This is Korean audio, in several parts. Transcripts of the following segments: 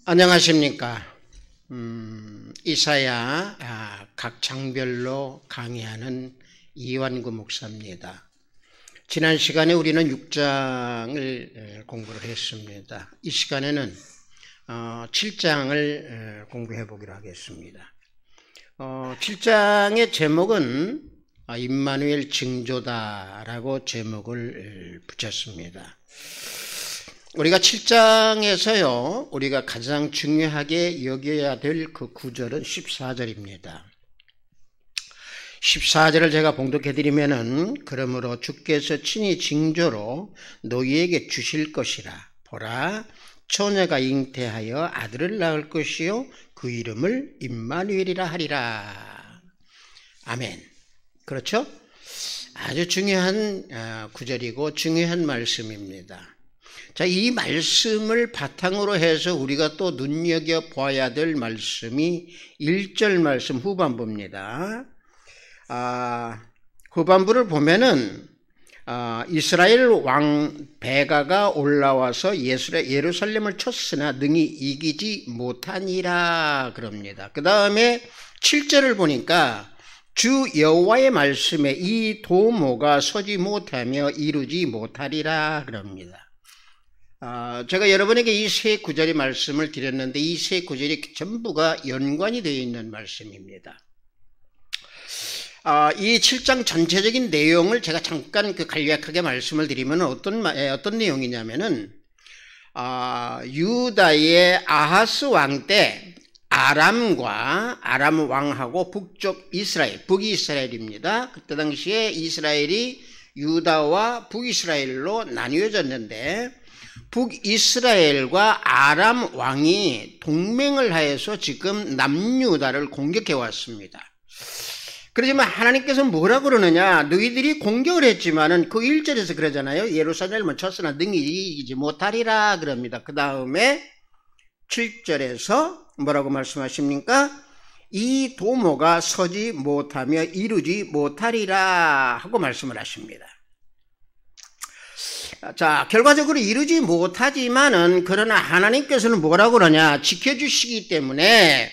안녕하십니까. 이사야 각 장별로 강의하는 이완구 목사입니다. 지난 시간에 우리는 6장을 공부를 했습니다. 이 시간에는 7장을 공부해 보기로 하겠습니다. 7장의 제목은 임마누엘 징조다라고 제목을 붙였습니다. 우리가 7장에서요, 우리가 가장 중요하게 여겨야 될 그 구절은 14절입니다. 14절을 제가 봉독해 드리면은, 그러므로 주께서 친히 징조로 너희에게 주실 것이라. 보라, 처녀가 잉태하여 아들을 낳을 것이요 그 이름을 임마누엘이라 하리라. 아멘. 그렇죠? 아주 중요한 구절이고 중요한 말씀입니다. 자, 이 말씀을 바탕으로 해서 우리가 또 눈여겨봐야 될 말씀이 1절 말씀 후반부입니다. 후반부를 보면은 이스라엘 왕 베가가 올라와서 예루살렘을 쳤으나 능히 이기지 못하니라 그럽니다. 그 다음에 7절을 보니까 주 여호와의 말씀에 이 도모가 서지 못하며 이루지 못하리라 그럽니다. 제가 여러분에게 이 세 구절의 말씀을 드렸는데 이 세 구절이 전부가 연관이 되어 있는 말씀입니다. 이 7장 전체적인 내용을 제가 잠깐 간략하게 말씀을 드리면 어떤 내용이냐면은 유다의 아하스 왕 때 아람 왕하고 북쪽 이스라엘, 북이스라엘입니다. 그때 당시에 이스라엘이 유다와 북이스라엘로 나뉘어졌는데 북이스라엘과 아람 왕이 동맹을 하여서 지금 남유다를 공격해 왔습니다. 그렇지만 하나님께서 뭐라고 그러느냐, 너희들이 공격을 했지만은 그 1절에서 그러잖아요. 예루살렘을 쳤으나 능히 이기지 못하리라 그럽니다. 그 다음에 7절에서 뭐라고 말씀하십니까? 이 도모가 서지 못하며 이루지 못하리라 하고 말씀을 하십니다. 자, 결과적으로 이루지 못하지만은 그러나 하나님께서는 뭐라고 그러냐, 지켜주시기 때문에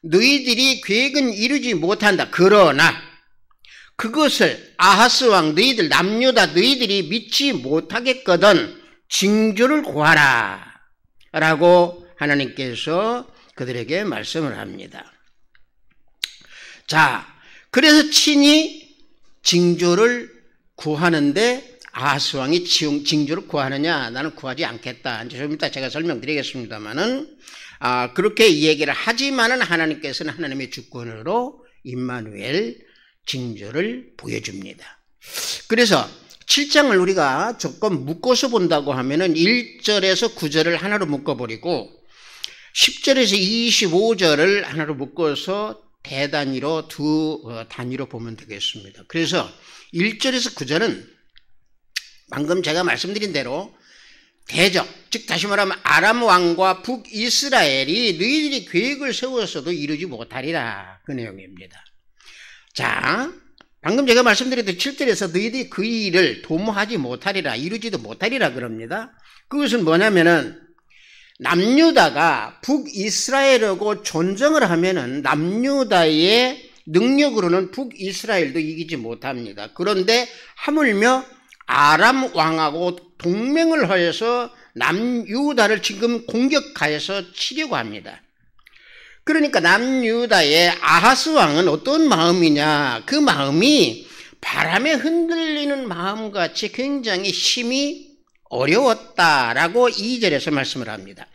너희들이 계획은 이루지 못한다. 그러나 그것을 아하스 왕 너희들 남유다 너희들이 믿지 못하겠거든 징조를 구하라 라고 하나님께서 그들에게 말씀을 합니다. 자, 그래서 친히 징조를 구하는데 아하스 왕이 징조를 구하느냐? 나는 구하지 않겠다. 이제 좀 이따 제가 설명드리겠습니다만은 그렇게 이 얘기를 하지만은 하나님께서는 하나님의 주권으로 임마누엘 징조를 보여줍니다. 그래서 7장을 우리가 조금 묶어서 본다고 하면은 1절에서 9절을 하나로 묶어버리고 10절에서 25절을 하나로 묶어서 대단위로 두 단위로 보면 되겠습니다. 그래서 1절에서 9절은 방금 제가 말씀드린 대로 대적, 즉 다시 말하면 아람 왕과 북이스라엘이 너희들이 계획을 세웠어도 이루지 못하리라, 그 내용입니다. 자, 방금 제가 말씀드렸던 7절에서 너희들이 그 일을 도모하지 못하리라, 이루지도 못하리라 그럽니다. 그것은 뭐냐면은 남유다가 북이스라엘하고 전쟁을 하면은 남유다의 능력으로는 북이스라엘도 이기지 못합니다. 그런데 하물며 아람 왕하고 동맹을 하여서 남유다를 지금 공격하여서 치려고 합니다. 그러니까 남유다의 아하스 왕은 어떤 마음이냐, 그 마음이 바람에 흔들리는 마음같이 굉장히 심히 어려웠다라고 2절에서 말씀을 합니다.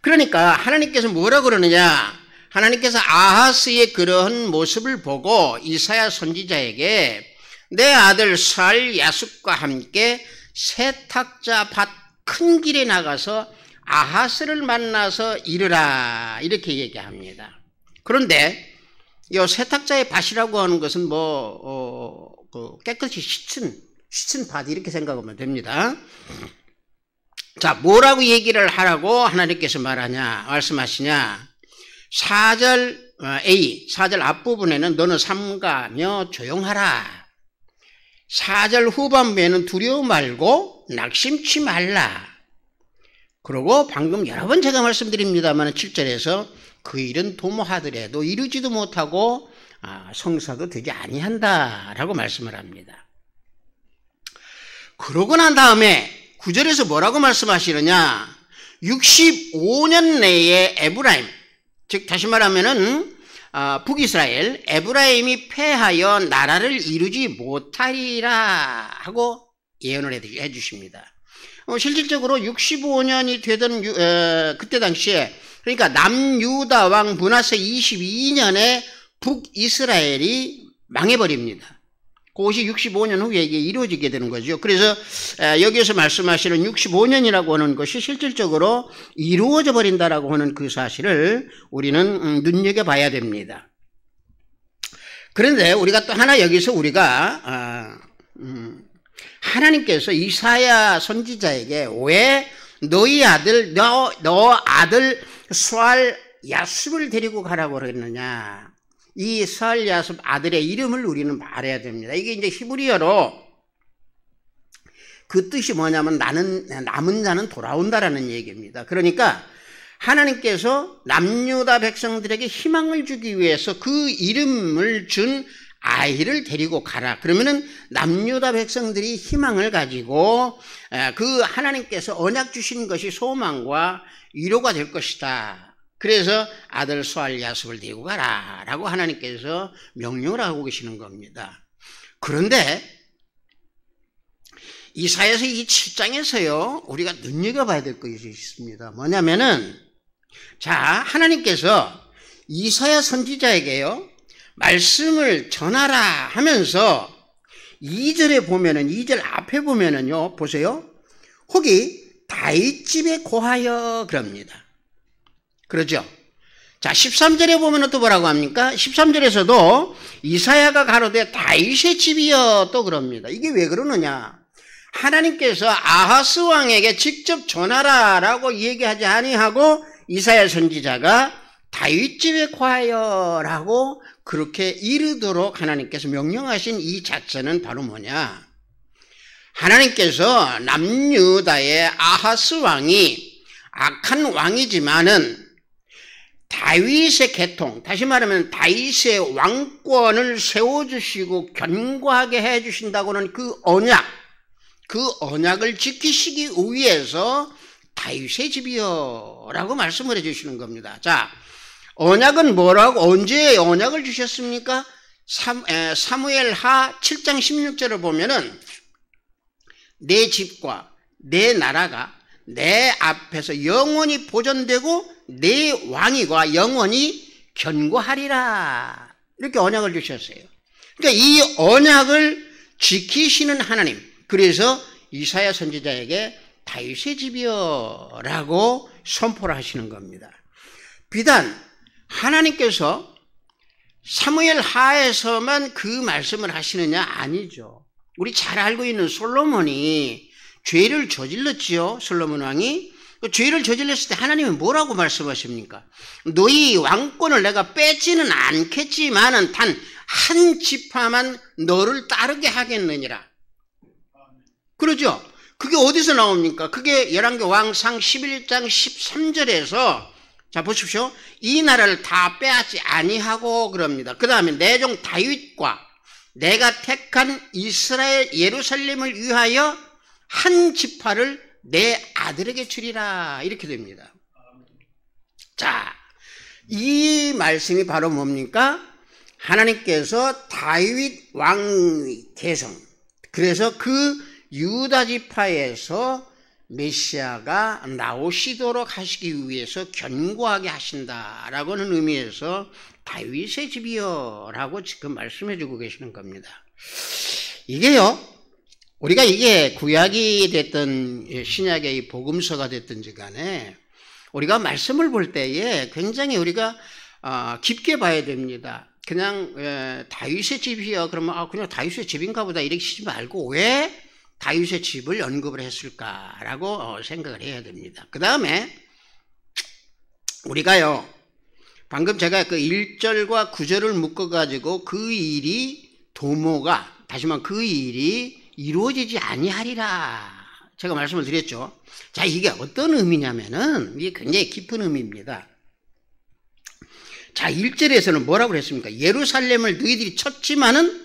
그러니까 하나님께서 뭐라고 그러느냐, 하나님께서 아하스의 그러한 모습을 보고 이사야 선지자에게 내 아들 살 야숲과 함께 세탁자 밭 큰 길에 나가서 아하스를 만나서 이르라, 이렇게 얘기합니다. 그런데 이 세탁자의 밭이라고 하는 것은 깨끗이 씻은 밭 이렇게 생각하면 됩니다. 자, 뭐라고 얘기를 하라고 하나님께서 말씀하시냐, 4절 A, 4절 앞부분에는 너는 삼가며 조용하라. 4절 후반부에는 두려워 말고 낙심치 말라. 그리고 방금 여러 번 제가 말씀드립니다만 7절에서 그 일은 도모하더라도 이루지도 못하고 성사도 되지 아니한다라고 말씀을 합니다. 그러고 난 다음에 9절에서 뭐라고 말씀하시느냐? 65년 내에 에브라임, 즉 다시 말하면은 북이스라엘 에브라임이 패하여 나라를 이루지 못하리라 하고 예언을 해 주십니다. 실질적으로 65년이 되던 그때 당시에, 그러니까 남유다 왕 므낫세 22년에 북이스라엘이 망해버립니다. 그것이 65년 후에 이게 이루어지게 되는 거죠. 그래서 여기에서 말씀하시는 65년이라고 하는 것이 실질적으로 이루어져 버린다라고 하는 그 사실을 우리는 눈여겨봐야 됩니다. 그런데 우리가 또 하나 여기서 우리가 하나님께서 이사야 선지자에게 왜 너희 아들 너 아들 스알 야습을 데리고 가라고 그랬느냐? 이 스알 야습 아들의 이름을 우리는 말해야 됩니다. 이게 이제 히브리어로 그 뜻이 뭐냐면 남은 자는 돌아온다라는 얘기입니다. 그러니까 하나님께서 남유다 백성들에게 희망을 주기 위해서 그 이름을 준 아이를 데리고 가라. 그러면은 남유다 백성들이 희망을 가지고 그 하나님께서 언약 주신 것이 소망과 위로가 될 것이다. 그래서 아들 스알 야습을 데리고 가라 라고 하나님께서 명령을 하고 계시는 겁니다. 그런데 이사야서 이 7장에서요 우리가 눈여겨봐야 될 것이 있습니다. 뭐냐면은 하나님께서 이사야 선지자에게요 말씀을 전하라 하면서 2절에 보면은 2절 앞에 보면은요 보세요. 거기 다윗 집에 고하여 그럽니다. 그렇죠? 자, 13절에 보면은 또 뭐라고 합니까? 13절에서도 이사야가 가로되 다윗의 집이여 또 그럽니다. 이게 왜 그러느냐? 하나님께서 아하스 왕에게 직접 전하라라고 얘기하지 아니하고 이사야 선지자가 다윗 집에 고하여라고 그렇게 이르도록 하나님께서 명령하신 이 자체는 바로 뭐냐? 하나님께서 남유다의 아하스 왕이 악한 왕이지만은 다윗의 계통, 다시 말하면 다윗의 왕권을 세워주시고 견고하게 해주신다고는 그 언약을 지키시기 위해서 다윗의 집이여 라고 말씀을 해주시는 겁니다. 자, 언약은 뭐라고, 언제 언약을 주셨습니까? 사무엘하 7장 16절을 보면은 내 집과 내 나라가 내 앞에서 영원히 보존되고 내 왕위가 영원히 견고하리라 이렇게 언약을 주셨어요. 그러니까 이 언약을 지키시는 하나님, 그래서 이사야 선지자에게 다윗의 집이여 라고 선포를 하시는 겁니다. 비단 하나님께서 사무엘 하에서만 그 말씀을 하시느냐? 아니죠. 우리 잘 알고 있는 솔로몬이 죄를 저질렀지요. 솔로몬 왕이 죄를 저질렀을 때 하나님은 뭐라고 말씀하십니까? 너희 왕권을 내가 뺏지는 않겠지만은 단 한 지파만 너를 따르게 하겠느니라. 그러죠? 그게 어디서 나옵니까? 그게 열왕기 왕상 11장 13절에서 자 보십시오. 이 나라를 다 빼앗지 아니하고 그럽니다. 그 다음에 내 종 다윗과 내가 택한 이스라엘 예루살렘을 위하여 한 지파를 내 아들에게 주리라 이렇게 됩니다. 자, 이 말씀이 바로 뭡니까? 하나님께서 다윗 왕의 계성, 그래서 그 유다 지파에서 메시아가 나오시도록 하시기 위해서 견고하게 하신다라고 하는 의미에서 다윗의 집이여 라고 지금 말씀해 주고 계시는 겁니다. 이게요, 우리가 이게 구약이 됐든 신약의 복음서가 됐든지 간에 우리가 말씀을 볼 때에 굉장히 우리가 깊게 봐야 됩니다. 그냥 다윗의 집이요 그러면 그냥 다윗의 집인가 보다 이렇게 치지 말고 왜 다윗의 집을 언급을 했을까라고 생각을 해야 됩니다. 그 다음에 우리가요 방금 제가 그 1절과 9절을 묶어가지고 그 일이 도모가 다시 말하면 그 일이 이루어지지 아니하리라 제가 말씀을 드렸죠. 자, 이게 어떤 의미냐면은 이게 굉장히 깊은 의미입니다. 자, 1절에서는 뭐라고 그랬습니까? 예루살렘을 너희들이 쳤지만은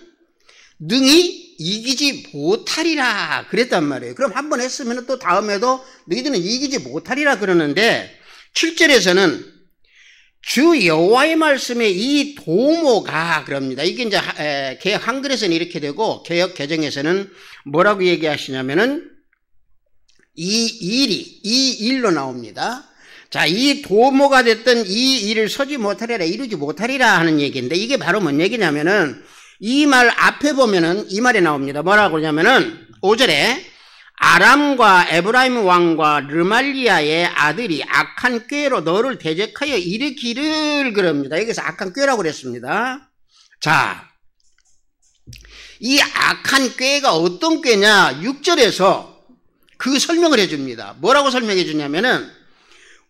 능히 이기지 못하리라 그랬단 말이에요. 그럼 한 번 했으면 또 다음에도 너희들은 이기지 못하리라 그러는데 7절에서는 주 여호와의 말씀에 이 도모가 그럽니다. 이게 이제 개역 한글에서는 이렇게 되고 개역 개정에서는 뭐라고 얘기하시냐면은 이 일로 나옵니다. 자, 이 도모가 됐던 이 일을 서지 못하리라, 이루지 못하리라 하는 얘기인데 이게 바로 뭔 얘기냐면은 이 말 앞에 보면은 이 말이 나옵니다. 뭐라고 그러냐면은 5절에 아람과 에브라임 왕과 르말리아의 아들이 악한 꾀로 너를 대적하여 일으키를 그럽니다. 여기서 악한 꾀라고 그랬습니다. 자, 이 악한 꾀가 어떤 꾀냐? 6절에서 그 설명을 해줍니다. 뭐라고 설명해 주냐면은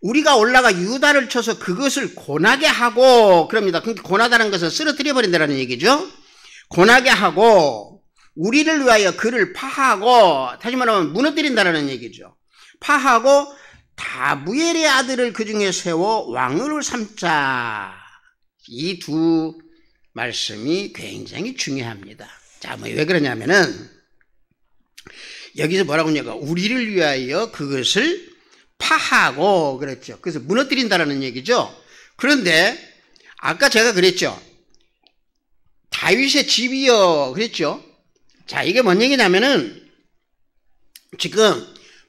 우리가 올라가 유다를 쳐서 그것을 고나게 하고 그럽니다. 고나다는 것은 쓰러뜨려 버린다는 얘기죠. 고나게 하고 우리를 위하여 그를 파하고 다시 말하면 무너뜨린다는 얘기죠. 파하고 다부엘의 아들을 그 중에 세워 왕으로 삼자. 이 두 말씀이 굉장히 중요합니다. 자, 왜 그러냐면은 여기서 뭐라고 하냐면 우리를 위하여 그것을 파하고 그랬죠. 그래서 무너뜨린다는 얘기죠. 그런데 아까 제가 그랬죠. 다윗의 집이여 그랬죠. 자, 이게 뭔 얘기냐면은 지금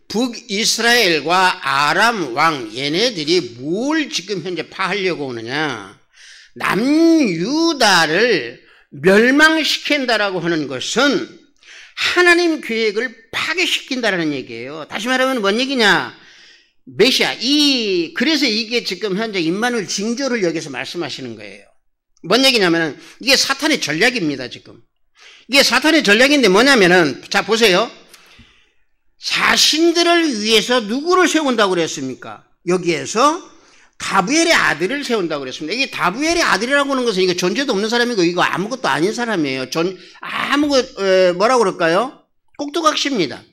북이스라엘과 아람 왕 얘네들이 뭘 지금 현재 파하려고 오느냐. 남유다를 멸망시킨다라고 하는 것은 하나님 계획을 파괴시킨다라는 얘기예요. 다시 말하면 뭔 얘기냐. 메시아, 그래서 이게 지금 현재 임마누엘 징조를 여기서 말씀하시는 거예요. 뭔 얘기냐면은 이게 사탄의 전략입니다, 지금. 이게 사탄의 전략인데 뭐냐면은, 자, 보세요. 자신들을 위해서 누구를 세운다고 그랬습니까? 여기에서 다부엘의 아들을 세운다고 그랬습니다. 이게 다부엘의 아들이라고 하는 것은 이거 존재도 없는 사람이고 이거 아무것도 아닌 사람이에요. 뭐라고 그럴까요? 꼭두각시입니다.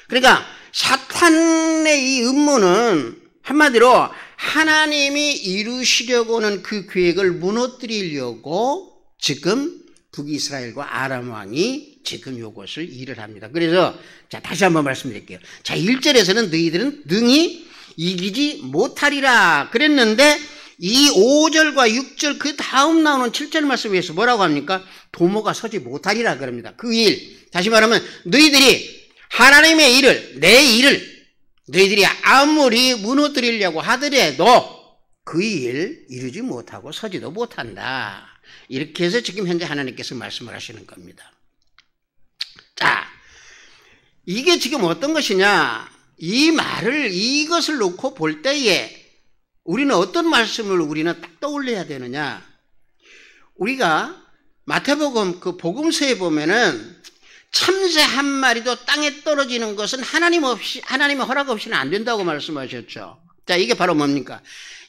그러니까 사탄의 이 음모는 한마디로 하나님이 이루시려고 하는 그 계획을 무너뜨리려고 지금 북이스라엘과 아람 왕이 지금 요것을 일을 합니다. 그래서 자, 다시 한번 말씀드릴게요. 자, 1절에서는 너희들은 능히 이기지 못하리라 그랬는데 이 5절과 6절 그 다음 나오는 7절 말씀에서 뭐라고 합니까? 도모가 서지 못하리라 그럽니다. 그 일, 다시 말하면 너희들이 하나님의 일을, 내 일을 너희들이 아무리 무너뜨리려고 하더라도 그 일 이루지 못하고 서지도 못한다. 이렇게 해서 지금 현재 하나님께서 말씀을 하시는 겁니다. 자, 이게 지금 어떤 것이냐? 이것을 놓고 볼 때에 우리는 어떤 말씀을 우리는 딱 떠올려야 되느냐? 우리가 마태복음 그 복음서에 보면은 참새 한 마리도 땅에 떨어지는 것은 하나님의 허락 없이는 안 된다고 말씀하셨죠. 자, 이게 바로 뭡니까?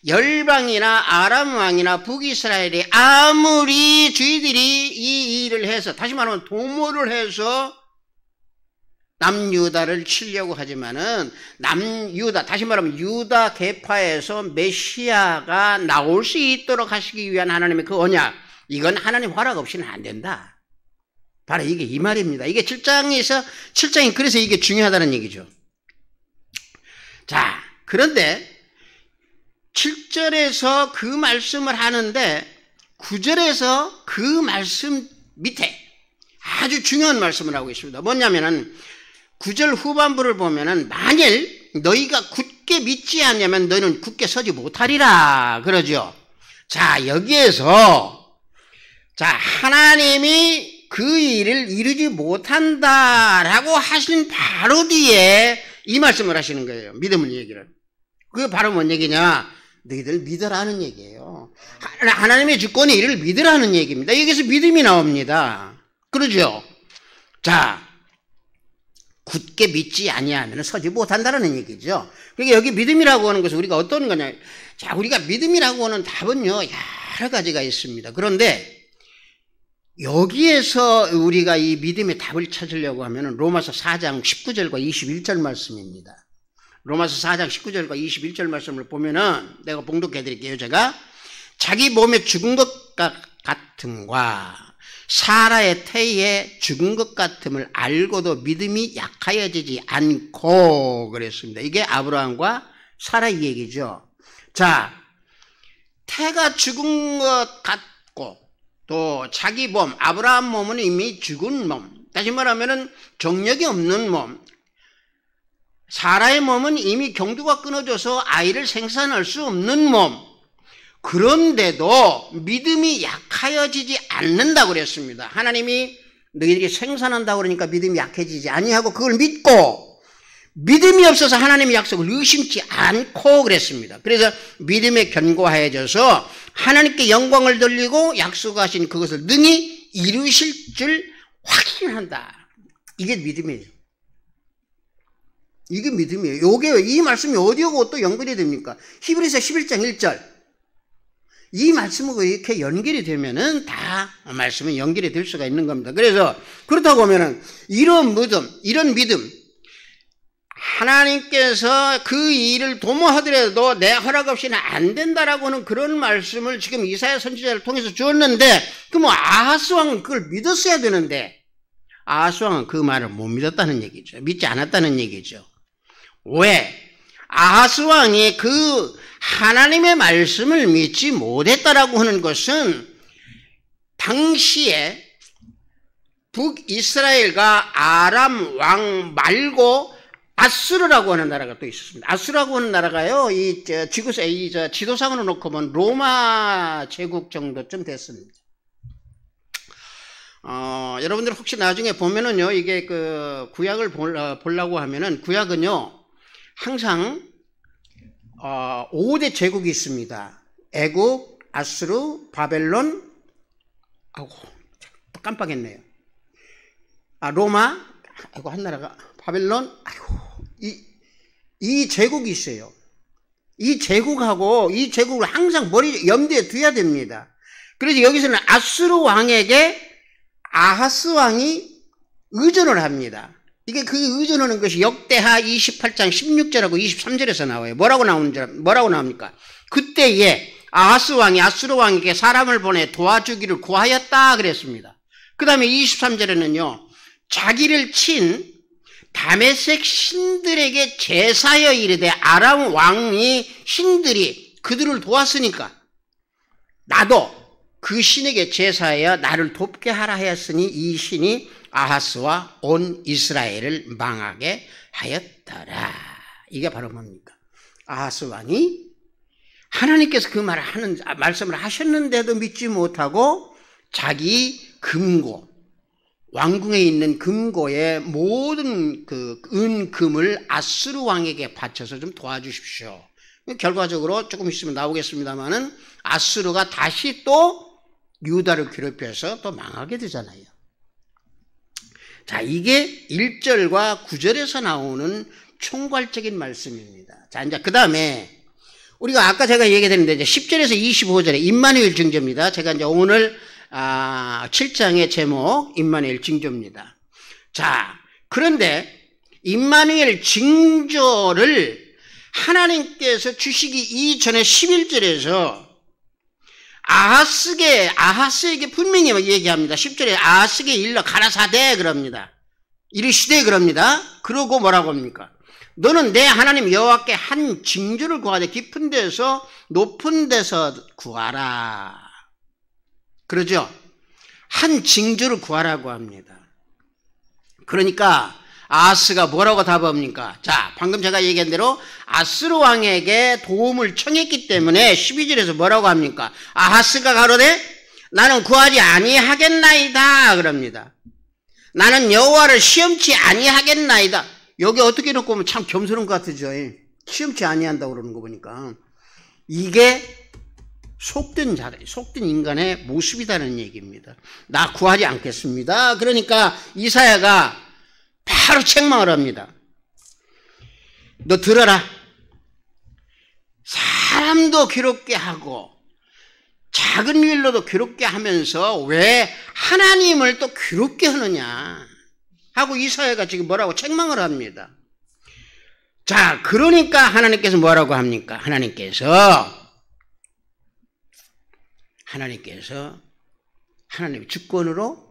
열방이나 아람 왕이나 북이스라엘이 아무리 저희들이 이 일을 해서, 다시 말하면 도모를 해서 남유다를 치려고 하지만은 남유다, 다시 말하면 유다 계파에서 메시아가 나올 수 있도록 하시기 위한 하나님의 그 언약, 이건 하나님 허락 없이는 안 된다. 바로 이게 이 말입니다. 이게 7장이 그래서 이게 중요하다는 얘기죠. 자, 그런데 7절에서 그 말씀을 하는데 9절에서 그 말씀 밑에 아주 중요한 말씀을 하고 있습니다. 뭐냐면은 9절 후반부를 보면은 만일 너희가 굳게 믿지 않냐면 너희는 굳게 서지 못하리라 그러죠. 자, 여기에서 자, 하나님이 그 일을 이루지 못한다라고 하신 바로 뒤에 이 말씀을 하시는 거예요. 믿음을 얘기를. 그게 바로 뭔 얘기냐? 너희들 믿으라는 얘기예요. 하나님의 주권의 일을 믿으라는 얘기입니다. 여기서 믿음이 나옵니다. 그러죠? 자, 굳게 믿지 아니하면 서지 못한다는 얘기죠. 그러니까 여기 믿음이라고 하는 것은 우리가 어떤 거냐? 자, 우리가 믿음이라고 하는 답은요, 여러 가지가 있습니다. 그런데 여기에서 우리가 이 믿음의 답을 찾으려고 하면 로마서 4장 19절과 21절 말씀입니다. 로마서 4장 19절과 21절 말씀을 보면은 내가 봉독해 드릴게요. 제가 자기 몸에 죽은 것 같음과 사라의 태에 죽은 것 같음을 알고도 믿음이 약하여지지 않고 그랬습니다. 이게 아브라함과 사라의 얘기죠. 자, 태가 죽은 것 같고 또 자기 몸, 아브라함 몸은 이미 죽은 몸, 다시 말하면 정력이 없는 몸, 사라의 몸은 이미 경두가 끊어져서 아이를 생산할 수 없는 몸, 그런데도 믿음이 약하여지지 않는다고 그랬습니다. 하나님이 너희들이 생산한다고 그러니까 믿음이 약해지지 아니하고 그걸 믿고 믿음이 없어서 하나님의 약속을 의심치 않고 그랬습니다. 그래서 믿음에 견고하여져서 하나님께 영광을 돌리고 약속하신 그것을 능히 이루실 줄 확신한다. 이게 믿음이에요. 이게 믿음이에요. 요게 이 말씀이 어디하고 또 연결이 됩니까? 히브리서 11장 1절. 이 말씀하고 이렇게 연결이 되면은 다 말씀은 연결이 될 수가 있는 겁니다. 그래서 그렇다고 하면은 이런 믿음, 하나님께서 그 일을 도모하더라도 내 허락 없이는 안 된다라고 하는 그런 말씀을 지금 이사야 선지자를 통해서 주었는데, 그 뭐 아하스 왕은 그걸 믿었어야 되는데, 아하스 왕은 그 말을 못 믿었다는 얘기죠. 믿지 않았다는 얘기죠. 왜? 아하스 왕이 그 하나님의 말씀을 믿지 못했다라고 하는 것은 당시에 북이스라엘과 아람 왕 말고 아수르라고 하는 나라가 또 있었습니다. 아수르라고 하는 나라가요, 지도상으로 놓고 보면 로마 제국 정도쯤 됐습니다. 여러분들 혹시 나중에 보면은요, 이게 그 구약을 보려고 하면은 구약은요, 항상 5대 제국이 있습니다. 애국, 아수르, 바벨론, 깜빡했네요. 로마, 한 나라가 바벨론, 이 제국이 있어요. 이 제국을 항상 염두에 두어야 됩니다. 그래서 여기서는 아수르 왕에게 아하스 왕이 의존을 합니다. 이게 그 의존하는 것이 역대하 28장 16절하고 23절에서 나와요. 뭐라고 나옵니까? 그때에 아하스 왕이 아수르 왕에게 사람을 보내 도와주기를 구하였다 그랬습니다. 그 다음에 23절에는요, 자기를 친 다메섹 신들에게 제사여 이르되 아람 왕이 신들이 그들을 도왔으니까 나도 그 신에게 제사하여 나를 돕게 하라 하였으니 이 신이 아하스와 온 이스라엘을 망하게 하였더라. 이게 바로 뭡니까? 아하스 왕이 하나님께서 그 말씀을 하셨는데도 믿지 못하고 자기 금고, 왕궁에 있는 금고의 모든 그 은금을 아수르 왕에게 바쳐서 좀 도와주십시오. 결과적으로 조금 있으면 나오겠습니다만은 아수르가 다시 또 유다를 괴롭혀서 또 망하게 되잖아요. 자, 이게 1절과 9절에서 나오는 총괄적인 말씀입니다. 자, 이제 그 다음에 우리가 아까 제가 얘기했는데 이제 10절에서 25절에 임마누엘 징조입니다. 제가 이제 오늘 7장의 제목 임마누엘 징조입니다. 자, 그런데 임마누엘 징조를 하나님께서 주시기 이전에 11절에서 아하스에게 분명히 얘기합니다. 10절에 아하스에게 일러 가라사대 그럽니다. 이르시되 그럽니다. 그러고 뭐라고 합니까? 너는 내 하나님 여호와께 한 징조를 구하되 깊은 데서 높은 데서 구하라. 그러죠? 한 징조를 구하라고 합니다. 그러니까 아하스가 뭐라고 답합니까? 자, 방금 제가 얘기한 대로 아수르 왕에게 도움을 청했기 때문에 12절에서 뭐라고 합니까? 아하스가 가로되 나는 구하지 아니하겠나이다 그럽니다. 나는 여호와를 시험치 아니하겠나이다. 여기 어떻게 놓고 보면 참 겸손한 것 같으죠. 시험치 아니한다고 그러는 거 보니까 이게 속된 인간의 모습이라는 얘기입니다. 나 구하지 않겠습니다. 그러니까 이사야가 바로 책망을 합니다. 너 들어라. 사람도 괴롭게 하고 작은 일로도 괴롭게 하면서 왜 하나님을 또 괴롭게 하느냐 하고 이사야가 지금 뭐라고 책망을 합니다. 자, 그러니까 하나님께서 뭐라고 합니까? 하나님께서 하나님의 주권으로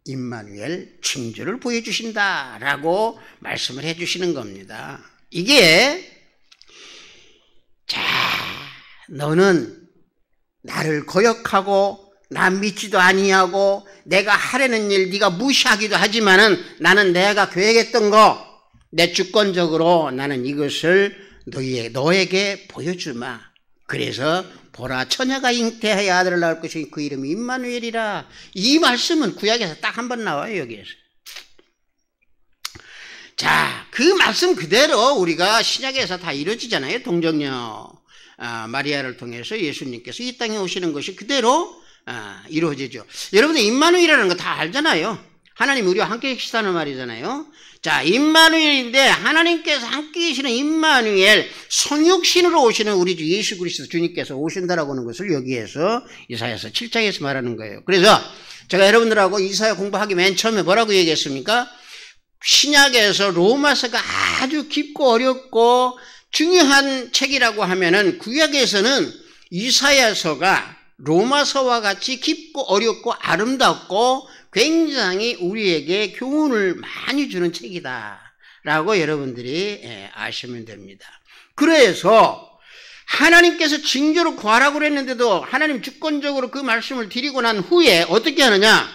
임마누엘 징조를 보여주신다라고 말씀을 해주시는 겁니다. 이게 자, 너는 나를 거역하고 나 믿지도 아니하고 내가 하려는 일 네가 무시하기도 하지만은 나는 내가 계획했던 거 내 주권적으로 나는 이것을 너에게 보여주마. 그래서 보라 처녀가 잉태하여 아들을 낳을 것이 그 이름이 임마누엘이라. 이 말씀은 구약에서 딱 한 번 나와요. 여기에서. 자, 그 말씀 그대로 우리가 신약에서 다 이루어지잖아요. 동정녀 마리아를 통해서 예수님께서 이 땅에 오시는 것이 그대로 이루어지죠. 여러분들 임마누엘이라는 거 다 알잖아요. 하나님 우리와 함께 계시다는 말이잖아요. 자, 임마누엘인데 하나님께서 함께 계시는 임마누엘, 성육신으로 오시는 우리 주 예수 그리스도 주님께서 오신다라고 하는 것을 여기에서 이사야서 7장에서 말하는 거예요. 그래서 제가 여러분들하고 이사야 공부하기 맨 처음에 뭐라고 얘기했습니까? 신약에서 로마서가 아주 깊고 어렵고 중요한 책이라고 하면은 구약에서는 이사야서가 로마서와 같이 깊고 어렵고 아름답고 굉장히 우리에게 교훈을 많이 주는 책이다 라고 여러분들이 아시면 됩니다. 그래서 하나님께서 징조로 구하라고 그랬는데도 하나님 주권적으로 그 말씀을 드리고 난 후에 어떻게 하느냐?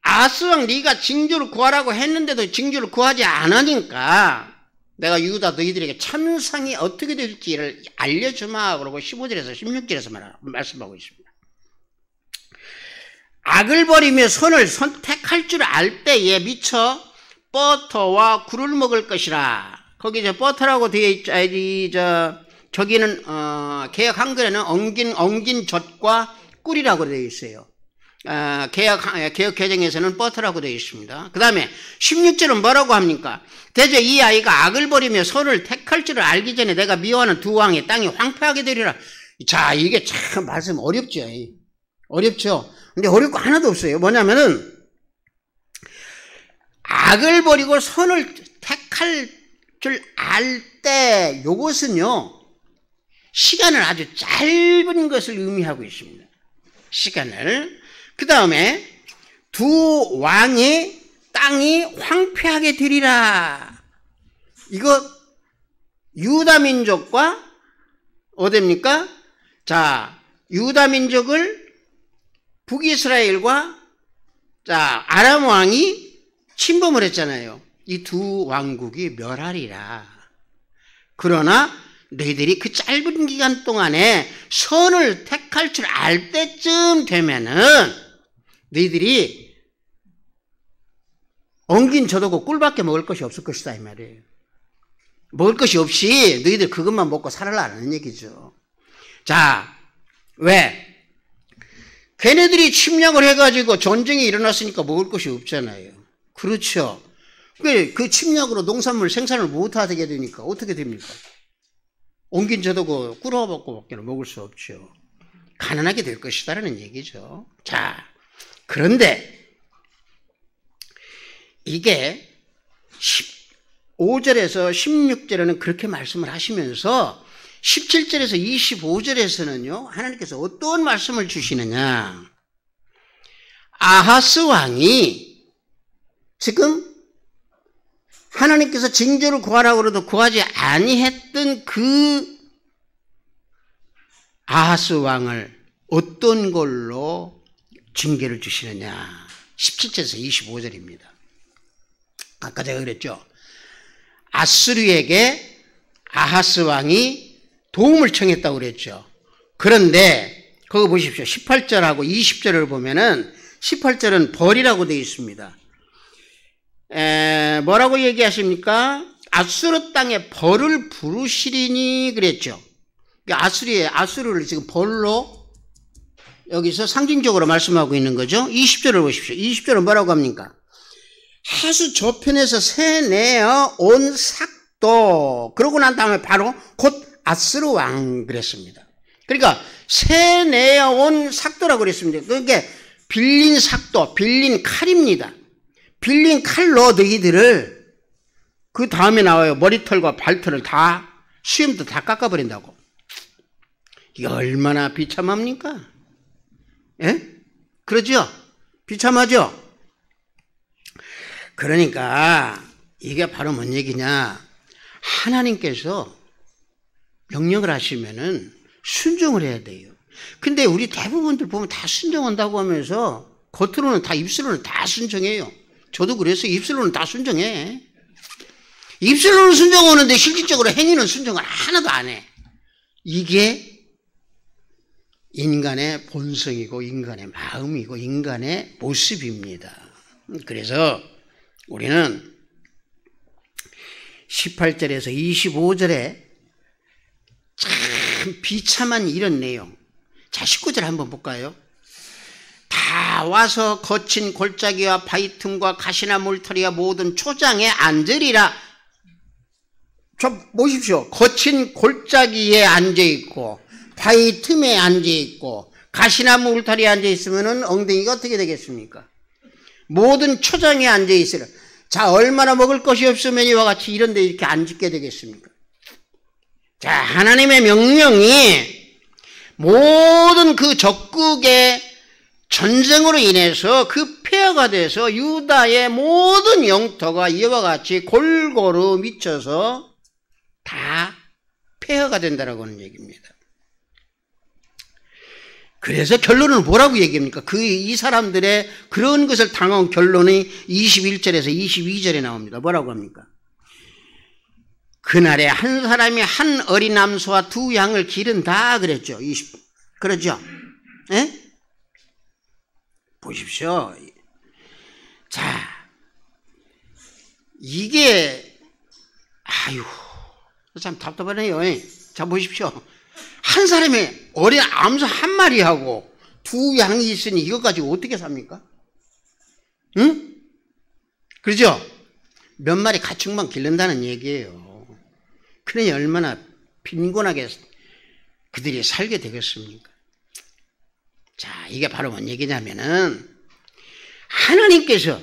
아하스왕 네가 징조를 구하라고 했는데도 징조를 구하지 않으니까 내가 유다 너희들에게 참상이 어떻게 될지를 알려주마. 그러고 15절에서 16절에서 말씀하고 있습니다. 악을 버리며 선을 선택할 줄 알 때에 미쳐 버터와 굴을 먹을 것이라. 거기 버터라고 되어 있죠. 저기는 개역 한글에는 엉긴 젖과 꿀이라고 되어 있어요. 개역 개정에서는 버터라고 되어 있습니다. 그 다음에 16절은 뭐라고 합니까? 대저 이 아이가 악을 버리며 선을 택할 줄을 알기 전에 내가 미워하는 두 왕의 땅이 황폐하게 되리라. 자, 이게 참 말씀 어렵죠. 어렵죠. 근데 어렵고 하나도 없어요. 뭐냐면은 악을 버리고 선을 택할 줄 알 때 요것은요 시간을 아주 짧은 것을 의미하고 있습니다. 시간을. 그 다음에 두 왕의 땅이 황폐하게 되리라. 이거 유다 민족과 어디입니까? 자, 유다 민족을 북이스라엘과 아람 왕이 침범을 했잖아요. 이 두 왕국이 멸하리라. 그러나 너희들이 그 짧은 기간 동안에 선을 택할 줄 알 때쯤 되면은 너희들이 엉긴 젖하고 꿀밖에 먹을 것이 없을 것이다 이 말이에요. 먹을 것이 없이 너희들 그것만 먹고 살아라는 얘기죠. 자, 왜? 걔네들이 침략을 해가지고 전쟁이 일어났으니까 먹을 것이 없잖아요. 그렇죠. 그 침략으로 농산물 생산을 못하게 되니까 어떻게 됩니까? 옮긴 젖하고 꿀어먹고 먹을 수 없죠. 가난하게 될 것이다라는 얘기죠. 자, 그런데 이게 15절에서 16절에는 그렇게 말씀을 하시면서 17절에서 25절에서는요 하나님께서 어떤 말씀을 주시느냐? 아하스 왕이 지금 하나님께서 징조를 구하라고 해도 구하지 아니했던 그 아하스 왕을 어떤 걸로 징계를 주시느냐? 17절에서 25절입니다. 아까 제가 그랬죠. 아수르에게 아하스 왕이 도움을 청했다고 그랬죠. 그런데 거기 보십시오. 18절하고 20절을 보면은 18절은 벌이라고 되어 있습니다. 뭐라고 얘기하십니까? 아수르 땅에 벌을 부르시리니 그랬죠. 아수르를 지금 벌로 여기서 상징적으로 말씀하고 있는 거죠. 20절을 보십시오. 20절은 뭐라고 합니까? 하수 저편에서 새내어 온 삭도. 그러고 난 다음에 바로 곧 아스르 왕 그랬습니다. 그러니까 새 내어온 삭도라고 그랬습니다. 그게 빌린 삭도, 빌린 칼입니다. 빌린 칼로 너희들을 그 다음에 나와요. 머리털과 발털을 다 수염도 다 깎아버린다고. 이게 얼마나 비참합니까? 예? 그러죠? 비참하죠? 그러니까 이게 바로 뭔 얘기냐? 하나님께서 명령을 하시면은 순종을 해야 돼요. 근데 우리 대부분들 보면 다 순종한다고 하면서 겉으로는 다 입술로는 다 순종해요. 저도 그래서 입술로는 다 순종해. 입술로는 순종하는데 실질적으로 행위는 순종을 하나도 안 해. 이게 인간의 본성이고 인간의 마음이고 인간의 모습입니다. 그래서 우리는 18절에서 25절에 참 비참한 이런 내용. 자, 19절 한번 볼까요? 다 와서 거친 골짜기와 바위 틈과 가시나 물털이와 모든 초장에 앉으리라. 저 보십시오. 거친 골짜기에 앉아있고 바위 틈에 앉아있고 가시나 물털이에 앉아있으면 엉덩이가 어떻게 되겠습니까? 모든 초장에 앉아있으라. 자, 얼마나 먹을 것이 없으면 이와 같이 이런 데 이렇게 앉게 되겠습니까? 자, 하나님의 명령이 모든 그 적국의 전쟁으로 인해서 그 폐허가 돼서 유다의 모든 영토가 이와 같이 골고루 미쳐서 다 폐허가 된다라고 하는 얘기입니다. 그래서 결론은 뭐라고 얘기합니까? 이 사람들의 그런 것을 당한 결론이 21절에서 22절에 나옵니다. 뭐라고 합니까? 그날에 한 사람이 한 어린 암소와 두 양을 기른다 그랬죠. 그렇죠? 예? 보십시오. 자, 이게 참 답답하네요. 자, 보십시오. 한 사람이 어린 암소 한 마리하고 두 양이 있으니 이것 가지고 어떻게 삽니까? 응? 그렇죠? 몇 마리 가축만 기른다는 얘기예요. 그러니 얼마나 빈곤하게 그들이 살게 되겠습니까? 자, 이게 바로 뭔 얘기냐면은 하나님께서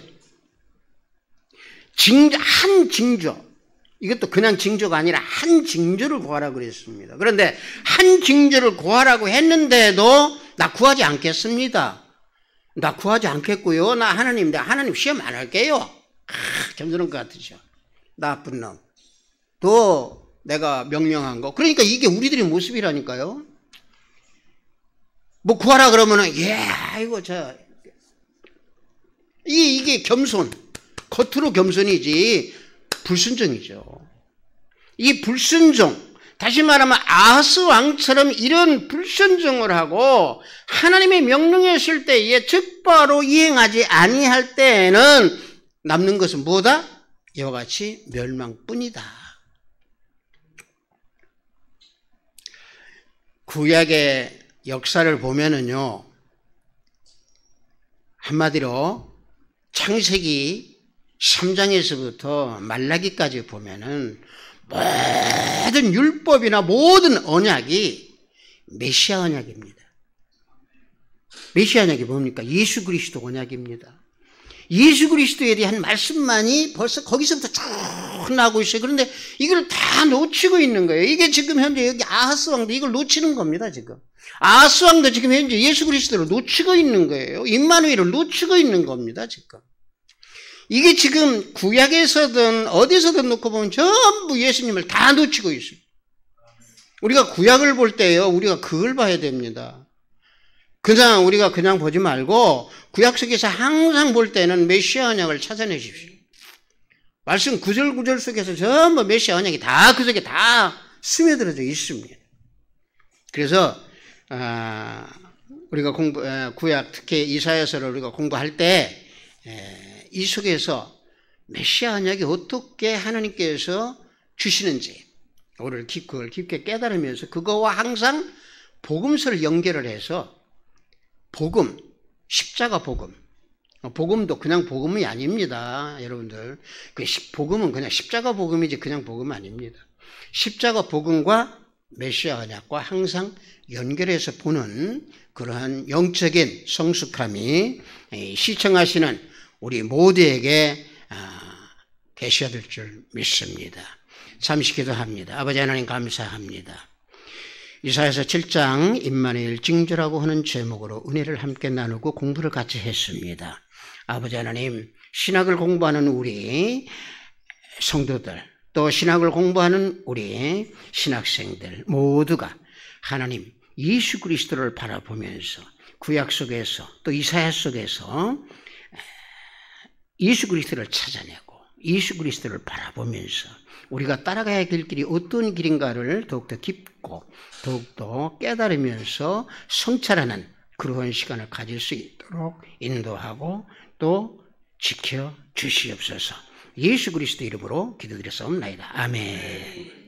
한 징조, 이것도 그냥 징조가 아니라 한 징조를 구하라고 그랬습니다. 그런데 한 징조를 구하라고 했는데도 나 구하지 않겠습니다. 나 구하지 않겠고요. 나 하나님 시험 안 할게요. 점잖은 것 같으죠. 나쁜 놈. 또 내가 명령한 거. 그러니까 이게 우리들의 모습이라니까요. 뭐 구하라 그러면은 이게 겸손. 겉으로 겸손이지 불순종이죠. 이 불순종, 다시 말하면 아하스 왕처럼 이런 불순종을 하고 하나님의 명령했을 때에 즉바로 이행하지 아니할 때에는 남는 것은 뭐다? 이와 같이 멸망뿐이다. 구약의 역사를 보면은요, 한마디로 창세기 3장에서부터 말라기까지 보면은 모든 율법이나 모든 언약이 메시아 언약입니다. 메시아 언약이 뭡니까? 예수 그리스도 언약입니다. 예수 그리스도에 대한 말씀만이 벌써 거기서부터 쭉 나오고 있어요. 그런데 이걸 다 놓치고 있는 거예요. 이게 지금 현재 여기 아하스 왕도 이걸 놓치는 겁니다, 지금. 아하스 왕도 지금 현재 예수 그리스도를 놓치고 있는 거예요. 임마누엘을 놓치고 있는 겁니다, 지금. 이게 지금 구약에서든 어디서든 놓고 보면 전부 예수님을 다 놓치고 있어요. 우리가 구약을 볼 때요, 우리가 그걸 봐야 됩니다. 우리가 그냥 보지 말고 구약 속에서 항상 볼 때는 메시아 언약을 찾아내십시오. 말씀 구절 속에서 전부 메시아 언약이 다 그 속에 다 스며들어져 있습니다. 그래서 우리가 구약 특히 이사야서를 우리가 공부할 때 이 속에서 메시아 언약이 어떻게 하나님께서 주시는지 그걸 깊게 깨달으면서 그거와 항상 복음서를 연결을 해서 복음, 십자가 복음. 복음도 그냥 복음이 아닙니다, 여러분들. 복음은 그냥 십자가 복음이지 그냥 복음 아닙니다. 십자가 복음과 메시아 언약과 항상 연결해서 보는 그러한 영적인 성숙함이 시청하시는 우리 모두에게 계셔야 될 줄 믿습니다. 잠시 기도합니다. 아버지 하나님 감사합니다. 이사야서 7장 임마누엘 징조라고 하는 제목으로 은혜를 함께 나누고 공부를 같이 했습니다. 아버지 하나님, 신학을 공부하는 우리 성도들, 또 신학을 공부하는 우리 신학생들 모두가 하나님 예수 그리스도를 바라보면서 구약 속에서 또 이사야 속에서 예수 그리스도를 찾아내고 예수 그리스도를 바라보면서 우리가 따라가야 할 길이 어떤 길인가를 더욱더 깊고 더욱더 깨달으면서 성찰하는 그러한 시간을 가질 수 있도록 인도하고 또 지켜주시옵소서. 예수 그리스도 이름으로 기도드렸사옵나이다. 아멘.